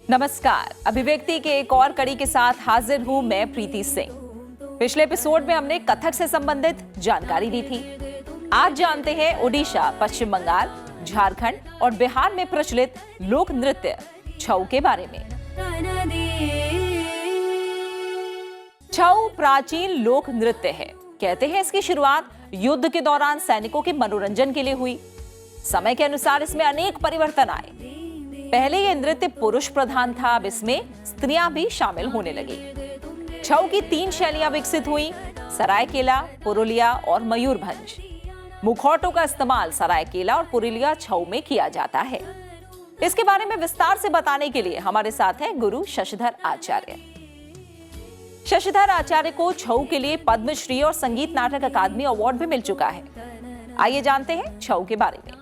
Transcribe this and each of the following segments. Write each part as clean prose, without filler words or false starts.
नमस्कार, अभिव्यक्ति के एक और कड़ी के साथ हाजिर हूं मैं प्रीति सिंह। पिछले एपिसोड में हमने कथक से संबंधित जानकारी दी थी। आज जानते हैं ओडिशा, पश्चिम बंगाल, झारखंड और बिहार में प्रचलित लोक नृत्य छऊ के बारे में। छऊ प्राचीन लोक नृत्य है। कहते हैं इसकी शुरुआत युद्ध के दौरान सैनिकों के मनोरंजन के लिए हुई। समय के अनुसार इसमें अनेक परिवर्तन आए। पहले यह नृत्य पुरुष प्रधान था, अब इसमें स्त्रियां भी शामिल होने लगी। छऊ की 3 शैलियां विकसित हुई: सरायकेला, पुरुलिया और मयूरभंज। मुखौटों का इस्तेमाल सरायकेला और पुरुलिया छऊ में किया जाता है। इसके बारे में विस्तार से बताने के लिए हमारे साथ हैं गुरु शशिधर आचार्य। शशिधर आचार्य को छऊ के लिए पद्मश्री और संगीत नाटक अकादमी अवार्ड भी मिल चुका है। आइए जानते हैं छऊ के बारे में।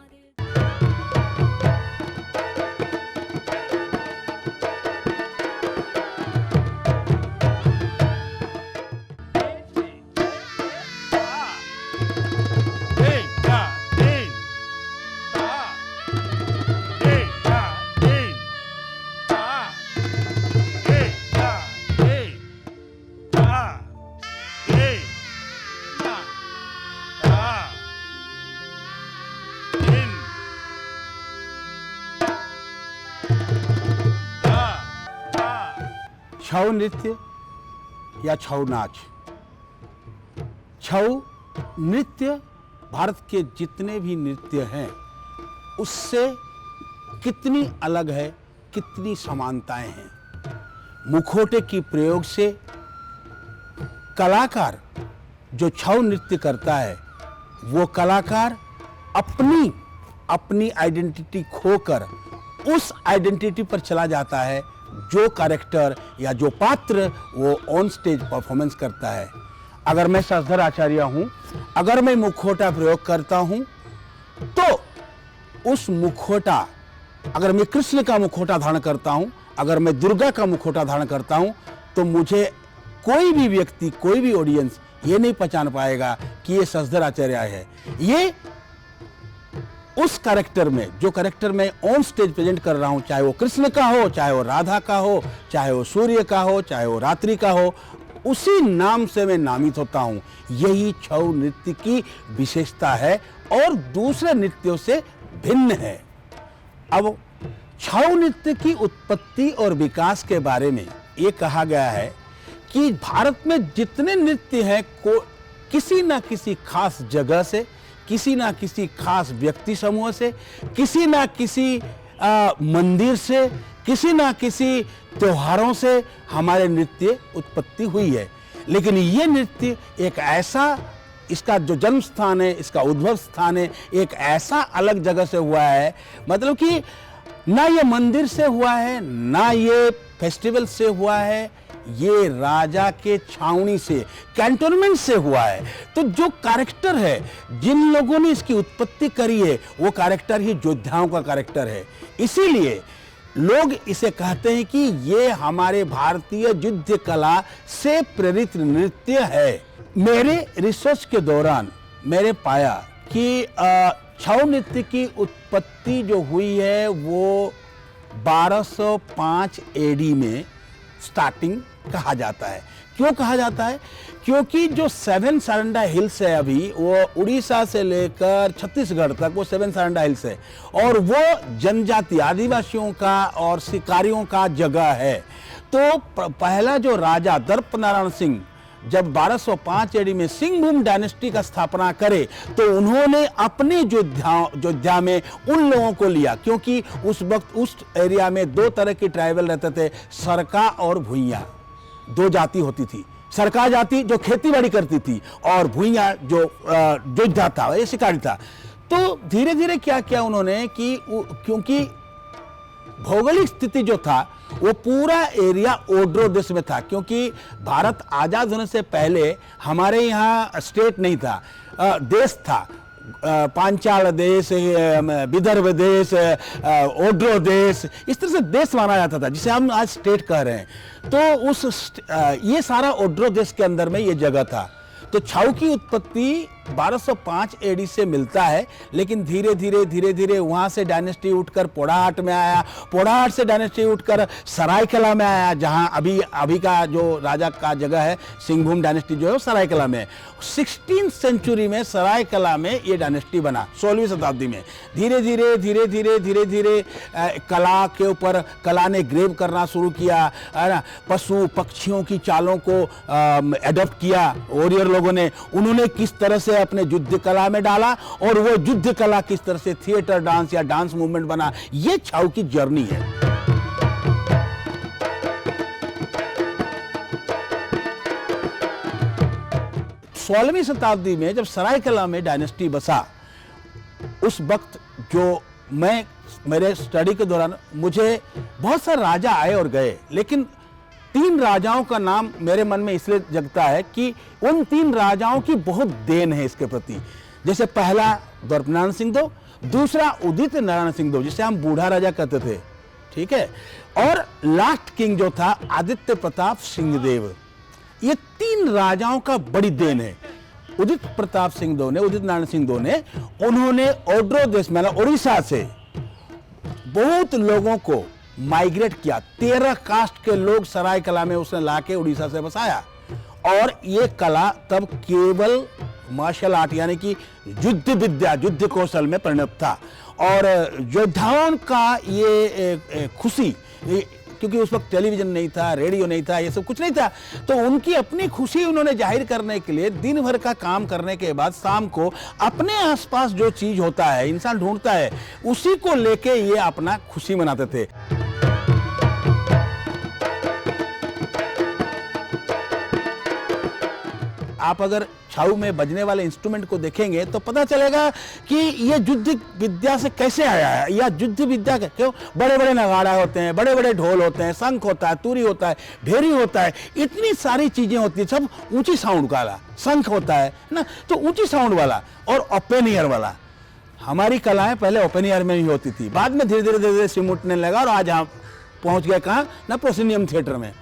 छऊ नृत्य या छऊ नाच। छऊ नृत्य भारत के जितने भी नृत्य हैं उससे कितनी अलग है, कितनी समानताएं हैं। मुखौटे की प्रयोग से कलाकार जो छऊ नृत्य करता है वो कलाकार अपनी आइडेंटिटी खोकर उस आइडेंटिटी पर चला जाता है जो कैरेक्टर या जो पात्र वो ऑन स्टेज परफॉर्मेंस करता है। अगर मैं शशिधर आचार्य हूं, अगर मैं मुखौटा प्रयोग करता हूं तो उस मुखौटा, अगर मैं कृष्ण का मुखौटा धारण करता हूं, अगर मैं दुर्गा का मुखौटा धारण करता हूं तो मुझे कोई भी व्यक्ति, कोई भी ऑडियंस ये नहीं पहचान पाएगा कि ये शशिधर आचार्य है। ये उस कैरेक्टर में, जो कैरेक्टर मैं ऑन स्टेज प्रेजेंट कर रहा हूं, चाहे वो कृष्ण का हो, चाहे वो राधा का हो, चाहे वो सूर्य का हो, चाहे वो रात्रि का हो, उसी नाम से मैं नामित होता हूं। यही छऊ नृत्य की विशेषता है और दूसरे नृत्यों से भिन्न है। अब छऊ नृत्य की उत्पत्ति और विकास के बारे में ये कहा गया है कि भारत में जितने नृत्य हैं किसी ना किसी खास जगह से, किसी ना किसी खास व्यक्ति समूह से, किसी ना किसी मंदिर से, किसी ना किसी त्योहारों से हमारे नृत्य उत्पत्ति हुई है। लेकिन ये नृत्य एक ऐसा, इसका जो जन्म स्थान है, इसका उद्भव स्थान है, एक ऐसा अलग जगह से हुआ है, मतलब कि ना ये मंदिर से हुआ है, ना ये फेस्टिवल से हुआ है, ये राजा के छावनी से, कैंटोनमेंट से हुआ है। तो जो कैरेक्टर है, जिन लोगों ने इसकी उत्पत्ति करी है, वो कैरेक्टर ही योद्धाओं का कैरेक्टर है। इसीलिए लोग इसे कहते हैं कि ये हमारे भारतीय युद्ध कला से प्रेरित नृत्य है। मेरे रिसर्च के दौरान मैंने पाया कि छऊ नृत्य की उत्पत्ति जो हुई है वो 1205 एडी में स्टार्टिंग कहा जाता है। क्यों कहा जाता है? क्योंकि जो 7 सारंडा हिल्स है अभी, वो उड़ीसा से लेकर छत्तीसगढ़ तक वो 7 सारंडा हिल्स है और वो जनजाति आदिवासियों का और शिकारियों का जगह है। तो पहला जो राजा दर्प नारायण सिंह जब 1205 एडी में सिंहभूम डायनेस्टी का स्थापना करे तो उन्होंने अपने योद्धा में उन लोगों को लिया, क्योंकि उस वक्त उस एरिया में 2 तरह की ट्राइबल रहते थे, सरका और भुइयां। 2 जाति होती थी। सरका जाति जो खेती बाड़ी करती थी और भुइयां जो योद्धा था, ये शिकारी था। तो धीरे धीरे क्या किया उन्होंने कि क्योंकि भौगोलिक स्थिति जो था वो पूरा एरिया ओड्रो देश में था, क्योंकि भारत आजाद होने से पहले हमारे यहाँ स्टेट नहीं था, देश था। पांचाल देश, विदर्भ देश, ओड्रो देश, इस तरह से देश माना जाता था, जिसे हम आज स्टेट कह रहे हैं। तो ये सारा ओड्रो देश के अंदर में ये जगह था। तो छाऊ की उत्पत्ति 1205 एडी से मिलता है, लेकिन धीरे धीरे वहां से डायनेस्टी उठकर पोड़ाहाट में आया, पोड़ाहाट से डायनेस्टी उठकर सरायकला में आया, जहां अभी का जो राजा का जगह है सिंहभूम डायनेस्टी जो है वो सरायकला में है। 16th सेंचुरी में सरायकला में ये डायनेस्टी बना। 16वीं शताब्दी में धीरे धीरे कला के ऊपर कला ने ग्रेव करना शुरू किया, है ना। पशु पक्षियों की चालों को एडॉप्ट किया वॉरियर लोगों ने। उन्होंने किस तरह से अपने युद्ध कला में डाला और वो युद्ध कला किस तरह से थिएटर डांस या डांस मूवमेंट बना, ये छाऊ की जर्नी है। सोलहवीं शताब्दी में जब सरायकला में डायनेस्टी बसा, उस वक्त जो मेरे स्टडी के दौरान मुझे बहुत सारे राजा आए और गए, लेकिन 3 राजाओं का नाम मेरे मन में इसलिए जगता है कि उन 3 राजाओं की बहुत देन है इसके प्रति। जैसे पहला द्वारपनारायण सिंहदेव, दूसरा उदित नारायण सिंहदेव जिसे हम बूढ़ा राजा कहते थे, ठीक है, और लास्ट किंग जो था आदित्य प्रताप सिंहदेव। ये 3 राजाओं का बड़ी देन है। उदित प्रताप सिंहदेव ने, उदित नारायण सिंहदेव ने, उन्होंने ओड्रो देश में उड़ीसा से बहुत लोगों को माइग्रेट किया। 13 कास्ट के लोग सरायकला में उसने लाके उड़ीसा से बसाया, और ये कला तब केवल मार्शल आर्ट यानी कि युद्ध विद्या, युद्ध कौशल में परिणत था। और योद्धाओं का ये खुशी, क्योंकि उस वक्त टेलीविजन नहीं था, रेडियो नहीं था, ये सब कुछ नहीं था, तो उनकी अपनी खुशी उन्होंने जाहिर करने के लिए दिन भर का काम करने के बाद शाम को अपने आसपास जो चीज होता है इंसान ढूंढता है, उसी को लेके ये अपना खुशी मनाते थे। आप अगर छाऊ में बजने वाले इंस्ट्रूमेंट को देखेंगे तो पता चलेगा कि ये युद्ध विद्या से कैसे आया है, या युद्ध विद्या के क्यों बड़े बड़े नगाड़ा होते हैं, बड़े बड़े ढोल होते हैं, शंख होता है, तुरी होता है, भेरी होता है, इतनी सारी चीजें होती है, सब ऊंची साउंड वाला। शंख होता है ना, तो ऊंची साउंड वाला और ओपन ईयर वाला। हमारी कलाएं पहले ओपन ईयर में ही होती थी, बाद में धीरे धीरे सिमटने लगा, और आज हम पहुंच गए कहाँ ना, प्रोसिनियम थिएटर में।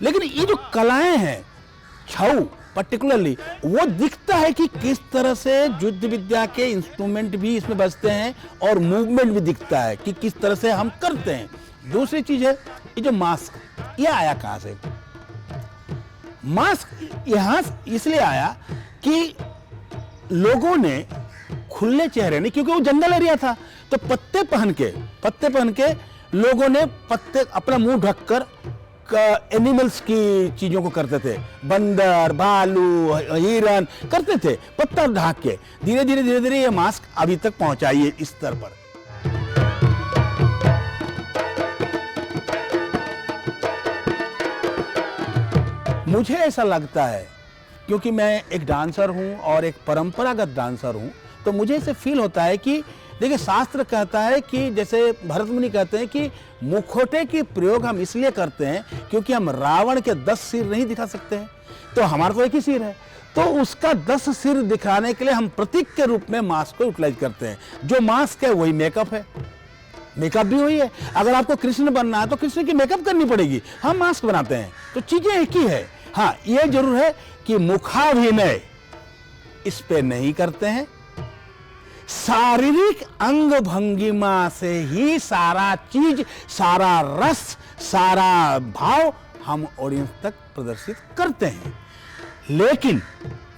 लेकिन ये जो कलाएं हैं छाऊ पर्टिकुलरली, वो दिखता है कि किस तरह से युद्ध विद्या के इंस्ट्रूमेंट भी इसमें बजते हैं, और मूवमेंट भी दिखता है कि किस तरह से हम करते हैं। दूसरी चीज है ये जो मास्क, ये आया कहां से? मास्क यहां इसलिए आया कि लोगों ने खुले चेहरे नहीं, क्योंकि वो जंगल एरिया था, तो पत्ते पहन के लोगों ने अपना मुंह ढककर एनिमल्स की चीजों को करते थे। बंदर, भालू, हिरन करते थे पत्ता ढाक के। धीरे धीरे ये मास्क अभी तक पहुंचाइए इस स्तर पर। मुझे ऐसा लगता है, क्योंकि मैं एक डांसर हूं और एक परंपरागत डांसर हूं, तो मुझे ऐसे फील होता है कि देखिए, शास्त्र कहता है कि जैसे भरत मुनि कहते हैं कि मुखौटे की प्रयोग हम इसलिए करते हैं क्योंकि हम रावण के 10 सिर नहीं दिखा सकते हैं, तो हमारा तो एक ही सिर है, तो उसका 10 सिर दिखाने के लिए हम प्रतीक के रूप में मास्क को यूटिलाइज करते हैं। जो मास्क है वही मेकअप है, मेकअप भी वही है। अगर आपको कृष्ण बनना है तो कृष्ण की मेकअप करनी पड़ेगी, हम मास्क बनाते हैं, तो चीजें एक ही है। हाँ, ये जरूर है कि मुखाभिनय इस पे नहीं करते हैं, शारीरिक अंग भंगिमा से ही सारा चीज, सारा रस, सारा भाव हम ऑडियंस तक प्रदर्शित करते हैं। लेकिन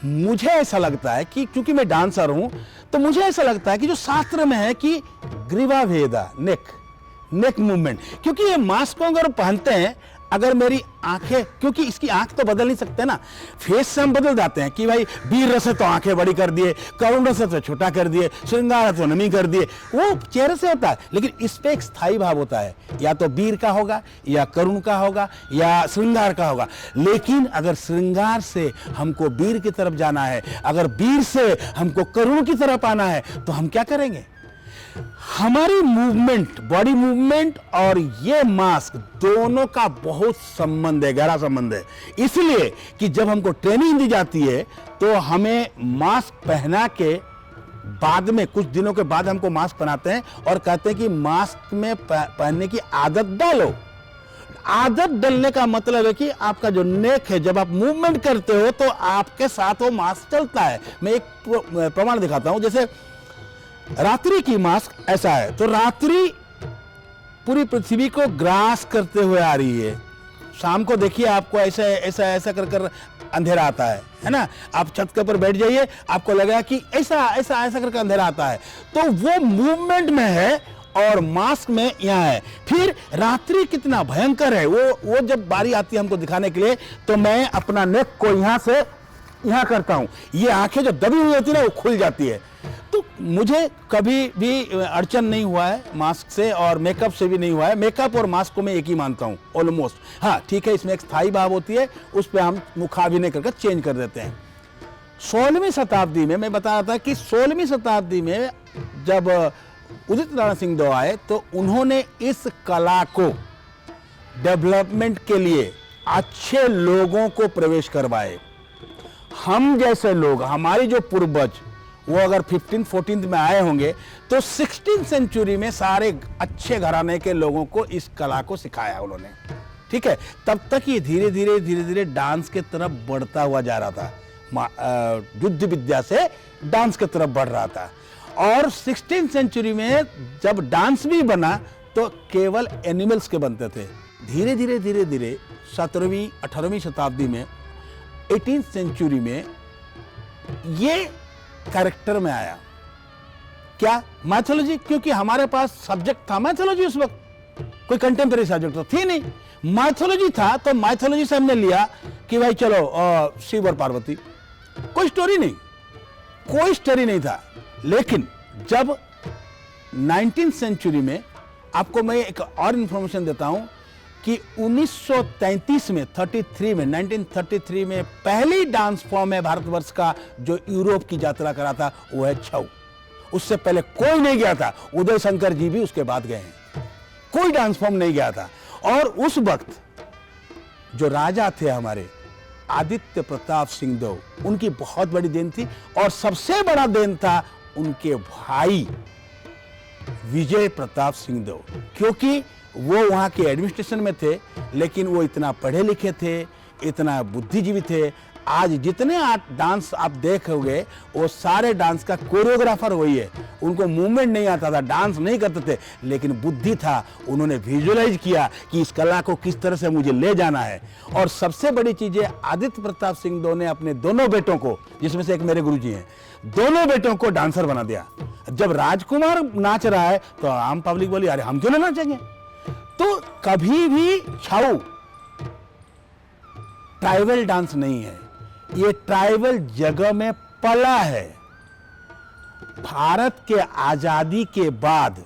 मुझे ऐसा लगता है कि क्योंकि मैं डांसर हूं, तो मुझे ऐसा लगता है कि जो शास्त्र में है कि ग्रीवा भेदा, नेक मूवमेंट, क्योंकि ये मास्क को अगर पहनते हैं, अगर मेरी आंखें, क्योंकि इसकी आंख तो बदल नहीं सकते ना, फेस से हम बदल जाते हैं कि भाई वीर रस है तो आंखें बड़ी कर दिए, करुण रस है तो छोटा कर दिए, श्रृंगार है तो नमी कर दिए, वो चेहरे से होता है। लेकिन इस पे एक स्थायी भाव होता है, या तो वीर का होगा, या करुण का होगा, या श्रृंगार का होगा। लेकिन अगर श्रृंगार से हमको वीर की तरफ जाना है, अगर वीर से हमको करुण की तरफ आना है, तो हम क्या करेंगे? हमारी मूवमेंट, बॉडी मूवमेंट और ये मास्क दोनों का बहुत संबंध है, गहरा संबंध है। इसलिए कि जब हमको ट्रेनिंग दी जाती है तो हमें मास्क पहना के बाद में, कुछ दिनों के बाद हमको मास्क पहनाते हैं और कहते हैं कि मास्क में पहनने की आदत डालो। आदत डलने का मतलब है कि आपका जो नेक है, जब आप मूवमेंट करते हो तो आपके साथ वो मास्क चलता है। मैं एक प्रमाण दिखाता हूं। जैसे रात्रि की मास्क ऐसा है, तो रात्रि पूरी पृथ्वी को ग्रास करते हुए आ रही है। शाम को देखिए आपको ऐसा ऐसा ऐसा कर कर अंधेरा आता है ना। आप छत के ऊपर बैठ जाइए, आपको लगेगा कि ऐसा ऐसा ऐसा करके अंधेरा आता है। तो वो मूवमेंट में है और मास्क में यहाँ है। फिर रात्रि कितना भयंकर है, वो जब बारी आती है हमको दिखाने के लिए, तो मैं अपना नेक को यहाँ से यहाँ करता हूँ। ये आंखें जो दबी हुई होती है ना, वो खुल जाती है। तो मुझे कभी भी अड़चन नहीं हुआ है मास्क से, और मेकअप से भी नहीं हुआ है। मेकअप और मास्क को मैं एक ही मानता हूँ ऑलमोस्ट। हाँ ठीक है, इसमें एक स्थायी भाव होती है, उस पर हम मुखाभिनय करके चेंज कर देते हैं। 16वीं शताब्दी में मैं बता रहा था कि 16वीं शताब्दी में जब उदित नारायण सिंहदेव आए, तो उन्होंने इस कला को डेवलपमेंट के लिए अच्छे लोगों को प्रवेश करवाए। हम जैसे लोग, हमारी जो पूर्वज, वो अगर 15th-14th में आए होंगे, तो 16th सेंचुरी में सारे अच्छे घराने के लोगों को इस कला को सिखाया उन्होंने। ठीक है, तब तक ये धीरे धीरे डांस के तरफ बढ़ता हुआ जा रहा था। युद्ध विद्या से डांस के तरफ बढ़ रहा था। और 16th सेंचुरी में जब डांस भी बना तो केवल एनिमल्स के बनते थे। धीरे धीरे 17वीं 18वीं शताब्दी में, 18th सेंचुरी में ये कैरेक्टर में आया। क्या? मैथोलॉजी। क्योंकि हमारे पास सब्जेक्ट था मैथोलॉजी। उस वक्त कोई कंटेम्परेरी सब्जेक्ट तो थी नहीं, मैथोलॉजी था। तो मैथोलॉजी से हमने लिया कि भाई चलो शिव और पार्वती, कोई स्टोरी नहीं था। लेकिन जब 19th सेंचुरी में, आपको मैं एक और इंफॉर्मेशन देता हूं कि 1933 में 1933 में पहली डांस फॉर्म है भारतवर्ष का जो यूरोप की यात्रा करा था, वो है छऊ। उससे पहले कोई नहीं गया था। उदय शंकर जी भी उसके बाद गए हैं। कोई डांस फॉर्म नहीं गया था। और उस वक्त जो राजा थे हमारे आदित्य प्रताप सिंहदेव, उनकी बहुत बड़ी देन थी। और सबसे बड़ा देन था उनके भाई विजय प्रताप सिंहदेव, क्योंकि वो वहाँ के एडमिनिस्ट्रेशन में थे, लेकिन वो इतना पढ़े लिखे थे, इतना बुद्धिजीवी थे। आज जितने डांस आप देखोगे, वो सारे डांस का कोरियोग्राफर वही है। उनको मूवमेंट नहीं आता था, डांस नहीं करते थे, लेकिन बुद्धि था। उन्होंने विजुअलाइज किया कि इस कला को किस तरह से मुझे ले जाना है। और सबसे बड़ी चीज़ है, आदित्य प्रताप सिंहदेव ने अपने दोनों बेटों को, जिसमें से एक मेरे गुरुजी हैं, दोनों बेटों को डांसर बना दिया। जब राजकुमार नाच रहा है तो आम पब्लिक बोली, अरे हम क्यों नहीं नाचेंगे। तो कभी भी छऊ ट्राइबल डांस नहीं है, ये ट्राइबल जगह में पला है। भारत के आजादी के बाद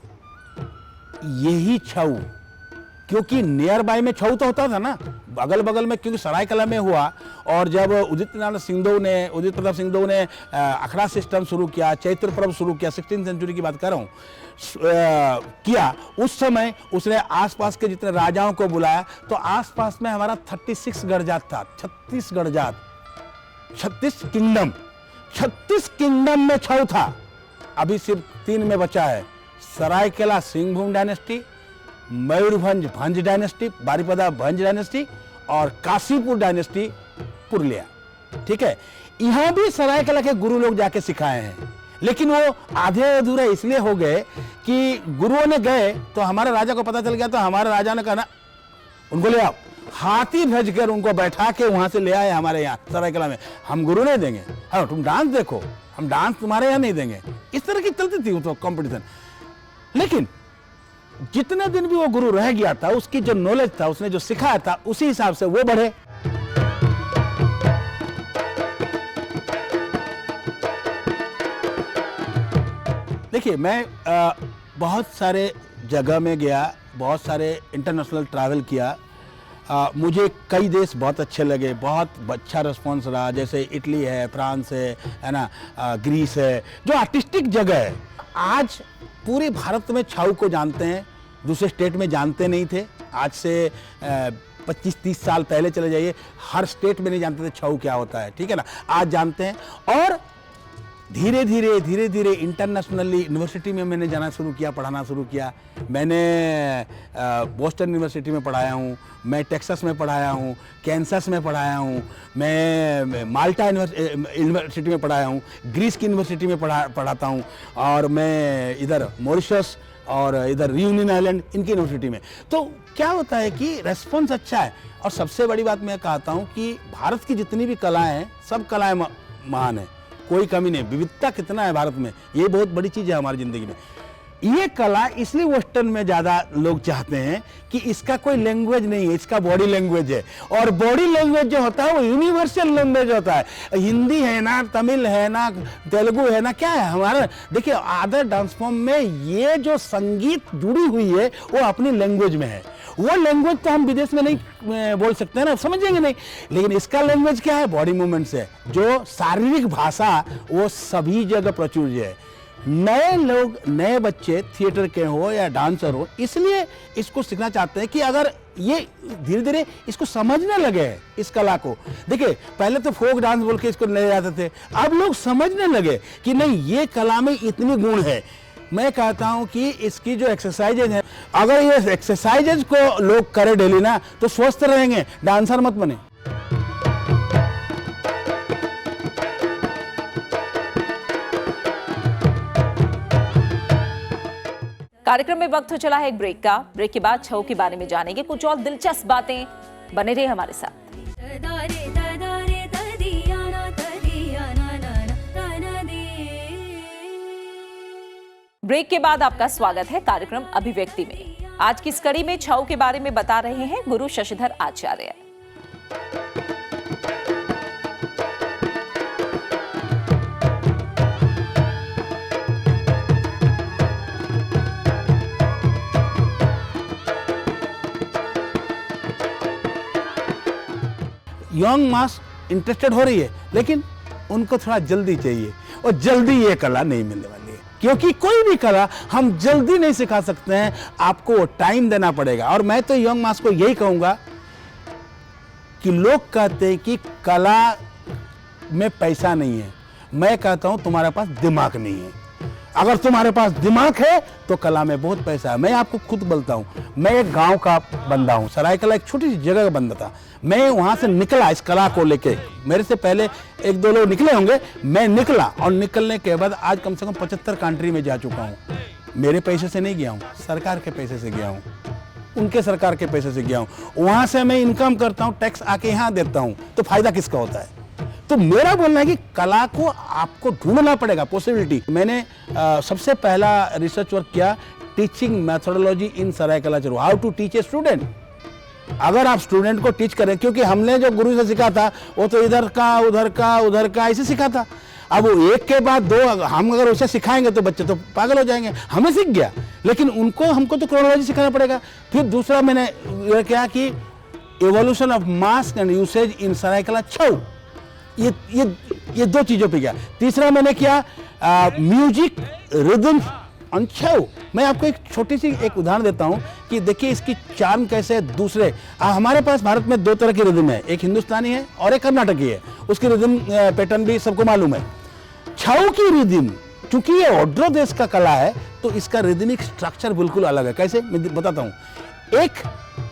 यही छऊ, क्योंकि नियर बाय में छऊ तो होता था ना, अगल बगल में, क्योंकि सरायकला में हुआ। और जब उदित प्रताप सिंहदेव ने अखड़ा सिस्टम शुरू किया, चैत्र पर्व शुरू किया, 16th सेंचुरी की बात कर रहा हूँ, किया, उस समय उसने आसपास के जितने राजाओं को बुलाया। तो आसपास में हमारा 36 गणजात था, 36 गणजात, 36 किंगडम में छऊ था। अभी सिर्फ 3 में बचा है। Seraikela Singhbhum dynasty, Mayurbhanj Bhanj dynasty, Baripada Bhanj dynasty, और काशीपुर डायनेस्टी पुरलिया। ठीक है, यहां भी सरायकेला के गुरु लोग जाके सिखाए हैं, लेकिन वो आधे अधूरे इसलिए हो गए कि गुरुओं ने गए तो हमारे राजा को पता चल गया। तो हमारे राजा ने कहा ना, उनको ले आओ। हाथी भेजकर उनको बैठा के वहां से ले आए हमारे यहाँ सरायकेला में। हम गुरु नहीं देंगे, हाँ तुम डांस देखो, हम डांस तुम्हारे यहाँ नहीं देंगे। इस तरह की चलती थी तो कंपटीशन। लेकिन जितने दिन भी वो गुरु रह गया था, उसकी जो नॉलेज था, उसने जो सिखाया था, उसी हिसाब से वो बढ़े। देखिए, मैं बहुत सारे जगह में गया, बहुत सारे इंटरनेशनल ट्रैवल किया। मुझे कई देश बहुत अच्छे लगे, बहुत अच्छा रिस्पॉन्स रहा। जैसे इटली है, फ्रांस है ना, ग्रीस है, जो आर्टिस्टिक जगह है। आज पूरे भारत में छऊ को जानते हैं, दूसरे स्टेट में जानते नहीं थे। आज से 25-30 साल पहले चले जाइए, हर स्टेट में नहीं जानते थे छऊ क्या होता है। ठीक है ना, आज जानते हैं। और धीरे धीरे इंटरनेशनली यूनिवर्सिटी में मैंने जाना शुरू किया, पढ़ाना शुरू किया। मैंने बोस्टन यूनिवर्सिटी में पढ़ाया हूँ, मैं टेक्सास में पढ़ाया हूँ, कैंसस में पढ़ाया हूँ, मैं माल्टा यूनिवर्सिटी में पढ़ाया हूँ, ग्रीस की यूनिवर्सिटी में पढ़ाता हूँ, और मैं इधर मॉरिशस और इधर रियूनियन आइलैंड इनकी यूनिवर्सिटी में। तो क्या होता है कि रेस्पॉन्स अच्छा है। और सबसे बड़ी बात मैं कहता हूँ कि भारत की जितनी भी कलाएँ हैं, सब कलाएँ महान है, कोई कमी नहीं। विविधता कितना है भारत में, ये बहुत बड़ी चीज़ है हमारी ज़िंदगी में। ये कला इसलिए वेस्टर्न में ज़्यादा लोग चाहते हैं कि इसका कोई लैंग्वेज नहीं है, इसका बॉडी लैंग्वेज है। और बॉडी लैंग्वेज जो होता है वो यूनिवर्सल लैंग्वेज होता है। हिंदी है ना, तमिल है ना, तेलुगु है ना, क्या है हमारा। देखिए अदर डांस फॉर्म में ये जो संगीत जुड़ी हुई है वो अपनी लैंग्वेज में है। वो लैंग्वेज तो हम विदेश में नहीं बोल सकते हैं ना, समझेंगे नहीं। लेकिन इसका लैंग्वेज क्या है, बॉडी मूवमेंट्स है। जो शारीरिक भाषा वो सभी जगह प्रचुर्य है। नए लोग, नए बच्चे थिएटर के हो या डांसर हो, इसलिए इसको सीखना चाहते हैं कि अगर ये धीरे धीरे इसको समझने लगे इस कला को। देखिए पहले तो फोक डांस बोल के इसको ले जाते थे, अब लोग समझने लगे कि नहीं ये कला में इतनी गुण है। मैं कहता हूं कि इसकी जो एक्सरसाइजेज है, अगर ये एक्सरसाइजेज को लोग करें डेली ना तो स्वस्थ रहेंगे, डांसर मत बने। कार्यक्रम में वक्त हो चला है एक ब्रेक का। ब्रेक के बाद छऊ के बारे में जानेंगे कुछ और दिलचस्प बातें। बने रहिए हमारे साथ। ब्रेक के बाद आपका स्वागत है कार्यक्रम अभिव्यक्ति में। आज की इस कड़ी में छऊ के बारे में बता रहे हैं गुरु शशिधर आचार्य। यंग मास इंटरेस्टेड हो रही है, लेकिन उनको थोड़ा जल्दी चाहिए, और जल्दी ये कला नहीं मिलने वाली है। क्योंकि कोई भी कला हम जल्दी नहीं सिखा सकते हैं, आपको टाइम देना पड़ेगा। और मैं तो यंग मास को यही कहूंगा कि लोग कहते हैं कि कला में पैसा नहीं है, मैं कहता हूं तुम्हारे पास दिमाग नहीं है। अगर तुम्हारे पास दिमाग है तो कला में बहुत पैसा है। मैं आपको खुद बोलता हूं, मैं एक गांव का बंदा हूं, सरायकला एक छोटी सी जगह का बंदा था। मैं वहां से निकला इस कला को लेके, मेरे से पहले एक दो लोग निकले होंगे, मैं निकला, और निकलने के बाद आज कम से कम 75 कंट्री में जा चुका हूं। मेरे पैसे से नहीं गया हूं, सरकार के पैसे से गया हूं, उनके सरकार के पैसे से गया हूं। वहां से मैं इनकम करता हूं, टैक्स आके यहां देता हूं, तो फायदा किसका होता है। तो मेरा बोलना है कि कला को आपको ढूंढना पड़ेगा, पॉसिबिलिटी। मैंने सबसे पहला रिसर्च वर्क किया टीचिंग मेथोडोलॉजी इन सरायकला चरू, how to teach a student. अगर आप स्टूडेंट को टीच करें, क्योंकि हमने जो गुरु से सीखा था वो तो इधर का उधर का ऐसे सीखा था। अब वो एक के बाद दो हम अगर उसे सिखाएंगे तो बच्चे तो पागल हो जाएंगे। हमें सीख गया, लेकिन हमको तो क्रोनोलॉजी सिखाना पड़ेगा। फिर दूसरा मैंने ये किया कि evolution of mask and usage in Seraikela Chhau, ये दो चीजों पे गया। तीसरा मैंने किया म्यूजिक रिदम ऑन छऊ। मैं आपको एक छोटी सी एक उदाहरण देता हूं कि देखिए इसकी चार्म कैसे दूसरे। हमारे पास भारत में दो तरह की रिदम है, एक हिंदुस्तानी है और एक कर्नाटकी है। उसकी रिदम पैटर्न भी सबको मालूम है। छऊ की रिदम, क्योंकि ये ओड्रो देश का कला है, तो इसका रिदमिक स्ट्रक्चर बिल्कुल अलग है। कैसे, मैं बताता हूं। एक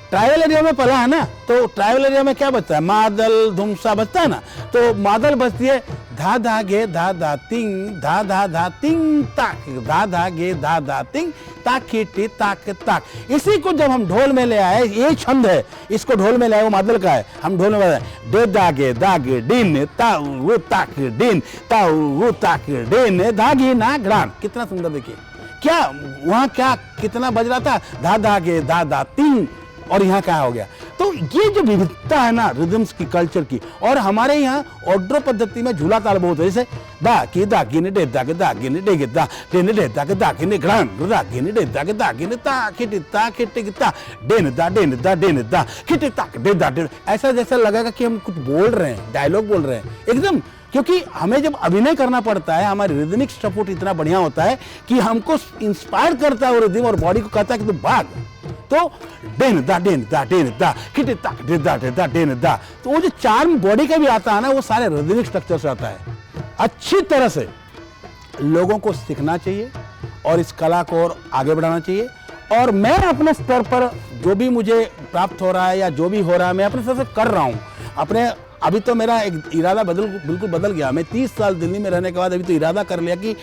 ट्राइबल एरिया में पला है ना, तो ट्राइबल एरिया में क्या बजता है, मादल धुमसा बजता है ना। तो मादल बजती है धा धा गे धा धा तिंग, धा धा धा तिंग ताक, धा धा गे धा धा तिंग ताक खिटी ताक ताक। इसी को जब हम ढोल में ले आए, ये छंद है, इसको ढोल में ले आए, वो मादल का है, हम ढोल में बजाए डे दागे डिन ताऊ ताक डिन ताऊ ताक डिन धागी ना ग्रान। कितना सुंदर, देखिए क्या वहां क्या कितना बज रहा था, धा धा गे धा धा तिंग, और यहाँ क्या हो गया। तो ये जो विविधता है ना रिदम्स की, कल्चर की। और हमारे यहाँ ओड्रो पद्धति में झूला ताल बहुत है, जैसे दा की दा गिने डे दा के दा गिने डे के दा डेने डे दा के दा गिने ग्रान दा गिने डे दा के दा गिने ता खिटे ता डेने दा डेने दा खिटे ताक डे दा डे। ऐसा जैसा लगेगा कि हम कुछ बोल रहे हैं, डायलॉग बोल रहे हैं एकदम। क्योंकि हमें जब अभिनय करना पड़ता है, हमारी रिदमिक सपोर्ट इतना बढ़िया होता है कि हमको इंस्पायर करता है वो रिदम, और बॉडी को कहता है कि तू भाग। तो डेन दा किटे ताक डे दा डेन दा। तो वो जो चार्म बॉडी का भी आता है ना, वो सारे रिदमिक स्ट्रक्चर से आता है। अच्छी तरह से लोगों को सीखना चाहिए और इस कला को और आगे बढ़ाना चाहिए। और मैं अपने स्तर पर जो भी मुझे प्राप्त हो रहा है या जो भी हो रहा है मैं अपने स्तर से कर रहा हूँ। अपने अभी तो मेरा एक इरादा बिल्कुल बदल गया। मैं 30 साल दिल्ली में रहने के बाद अभी तो इरादा कर लिया कि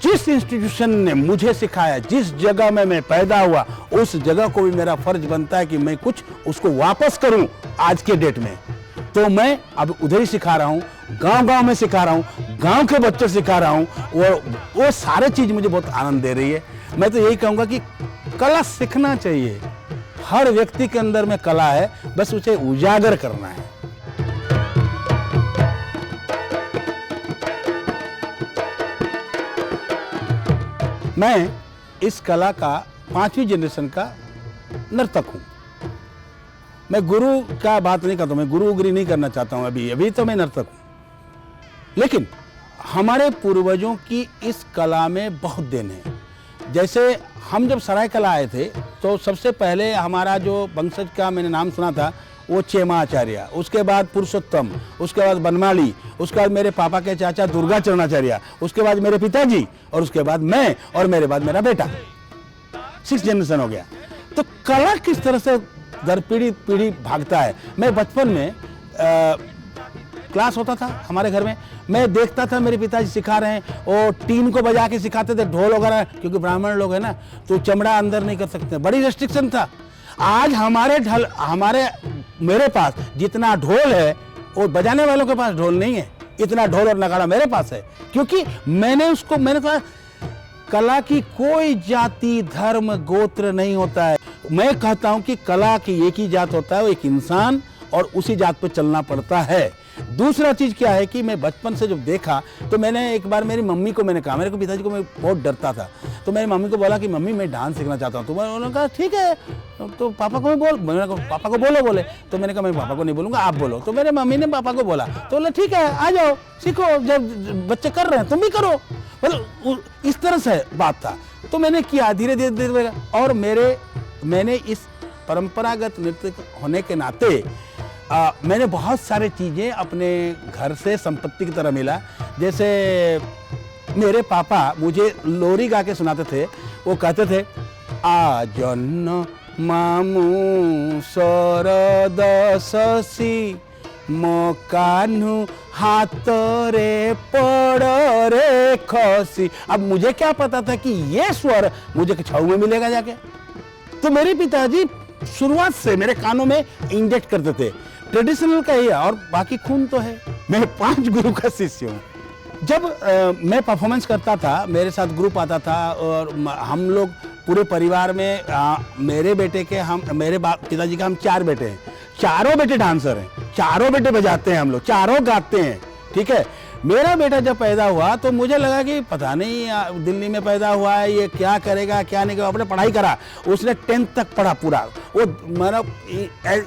जिस इंस्टीट्यूशन ने मुझे सिखाया, जिस जगह में मैं पैदा हुआ, उस जगह को भी मेरा फर्ज बनता है कि मैं कुछ उसको वापस करूं आज के डेट में। तो मैं अब उधर ही सिखा रहा हूं, गांव-गांव में सिखा रहा हूं, गांव के बच्चों सिखा रहा हूं। वो सारे चीज मुझे बहुत आनंद दे रही है। मैं तो यही कहूंगा कि कला सीखना चाहिए। हर व्यक्ति के अंदर में कला है, बस उसे उजागर करना है। मैं इस कला का 5वीं जनरेशन का नर्तक हूं। मैं गुरु का बात नहीं करता, मैं गुरुगिरी नहीं करना चाहता हूं। अभी तो मैं नर्तक हूं। लेकिन हमारे पूर्वजों की इस कला में बहुत देन है। जैसे हम जब सरायकला आए थे तो सबसे पहले हमारा जो वंशज का मैंने नाम सुना था वो चेमाचार्य, उसके बाद पुरुषोत्तम, उसके बाद बनमाली, उसके बाद मेरे पापा के चाचा दुर्गा चरणाचार्य, उसके बाद मेरे पिताजी और उसके बाद मैं और मेरे बाद मेरा बेटा। 6 जनरेशन हो गया। तो कला किस तरह से दर पीढ़ी भागता है। मैं बचपन में क्लास होता था हमारे घर में, मैं देखता था मेरे पिताजी सिखा रहे हैं, वो टीन को बजा के सिखाते थे, ढोल वगैरह, क्योंकि ब्राह्मण लोग हैं ना तो चमड़ा अंदर नहीं कर सकते, बड़ी रेस्ट्रिक्शन था। आज मेरे पास जितना ढोल है वो बजाने वालों के पास ढोल नहीं है, इतना ढोल और नगाड़ा मेरे पास है। क्योंकि मैंने कहा कला की कोई जाति धर्म गोत्र नहीं होता है। मैं कहता हूं कि कला की एक ही जात होता है, वो एक इंसान, और उसी जात पे चलना पड़ता है। दूसरा चीज क्या है कि मैं बचपन से जब देखा तो मैंने एक बार मेरी मम्मी को मैंने कहा, मेरे को पिताजी को मैं बहुत डरता था, तो मेरी मम्मी को बोला कि मम्मी मैं डांस सीखना चाहता हूँ। तो उन्होंने कहा ठीक है, तो पापा को मैंने कहा पापा को बोले। तो मैंने कहा मैं पापा को नहीं बोलूँगा, आप बोलो। तो मेरे मम्मी ने पापा को बोला, तो बोला ठीक है आ जाओ सीखो, जब बच्चे कर रहे हैं तुम भी करो। मतलब इस तरह से बात था। तो मैंने किया धीरे धीरे, और मैंने इस परंपरागत नृत्य होने के नाते मैंने बहुत सारे चीज़ें अपने घर से संपत्ति की तरह मिला। जैसे मेरे पापा मुझे लोरी गा के सुनाते थे। वो कहते थे आजन्न मामू शरद शशि मो कान्हू हाथ रे पड़ रे खसी। अब मुझे क्या पता था कि ये स्वर मुझे छऊ में मिलेगा जाके। तो मेरे पिताजी शुरुआत से मेरे कानों में इंजेक्ट करते थे। ट्रेडिशनल का ही है और बाकी खून तो है। मैं 5 गुरु का शिष्य हूँ। जब मैं परफॉर्मेंस करता था, मेरे साथ ग्रुप आता था और हम लोग पूरे परिवार में मेरे बेटे के मेरे पिताजी का हम 4 बेटे हैं। चारों बेटे डांसर हैं, चारों बेटे बजाते हैं, हम लोग चारों गाते हैं। ठीक है, मेरा बेटा जब पैदा हुआ तो मुझे लगा कि पता नहीं दिल्ली में पैदा हुआ है, ये क्या करेगा क्या नहीं करेगा। अपने पढ़ाई करा, उसने 10th तक पढ़ा पूरा। वो मतलब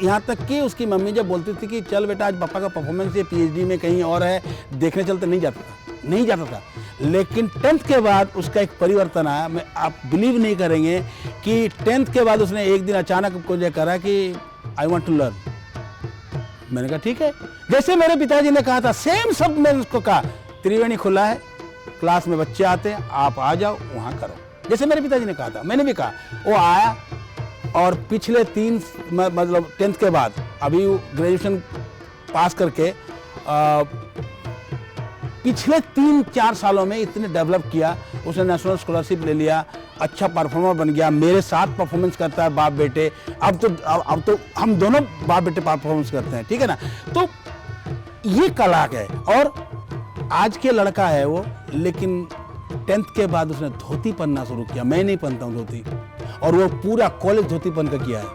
यहाँ तक कि उसकी मम्मी जब बोलती थी कि चल बेटा आज पापा का परफॉर्मेंस ये PhD में कहीं और है, देखने चलते, नहीं जाता था। लेकिन 10th के बाद उसका एक परिवर्तन आया। आप बिलीव नहीं करेंगे कि 10th के बाद उसने एक दिन अचानक मुझे कहा कि आई वॉन्ट टू लर्न। मैंने कहा ठीक है, जैसे मेरे पिताजी ने कहा था सेम शब्द मैंने उसको कहा। त्रिवेणी खुला है, क्लास में बच्चे आते हैं, आप आ जाओ वहां करो, जैसे मेरे पिताजी ने कहा था मैंने भी कहा। वो आया और पिछले 10th के बाद अभी ग्रेजुएशन पास करके पिछले 3-4 सालों में इतने डेवलप किया। उसने नेशनल स्कॉलरशिप ले लिया, अच्छा परफॉर्मर बन गया, मेरे साथ परफॉर्मेंस करता है बाप बेटे। अब तो हम दोनों बाप बेटे परफॉर्मेंस करते हैं, ठीक है ना। तो ये कला है। और आज के लड़का है वो, लेकिन 10th के बाद उसने धोती पहनना शुरू किया। मैं नहीं पहनता हूँ धोती, और वो पूरा कॉलेज धोती पहन कर किया है।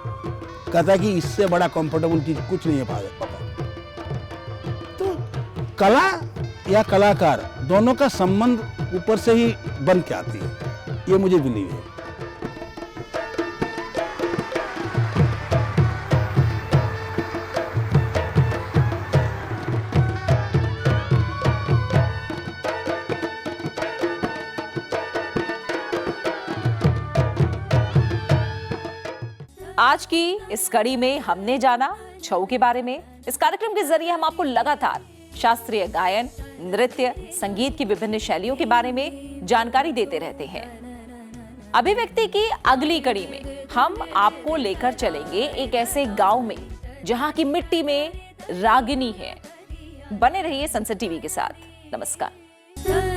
कहता है कि इससे बड़ा कंफर्टेबल चीज कुछ नहीं है पापा। तो कला या कलाकार दोनों का संबंध ऊपर से ही बन के आती है, ये मुझे बिलीव है। आज की इस कड़ी में हमने जाना छऊ के बारे में। इस कार्यक्रम के जरिए हम आपको लगातार शास्त्रीय गायन, नृत्य, संगीत की विभिन्न शैलियों के बारे में जानकारी देते रहते हैं। अभिव्यक्ति की अगली कड़ी में हम आपको लेकर चलेंगे एक ऐसे गांव में जहां की मिट्टी में रागिनी है। बने रहिए सनसेट टीवी के साथ। नमस्कार।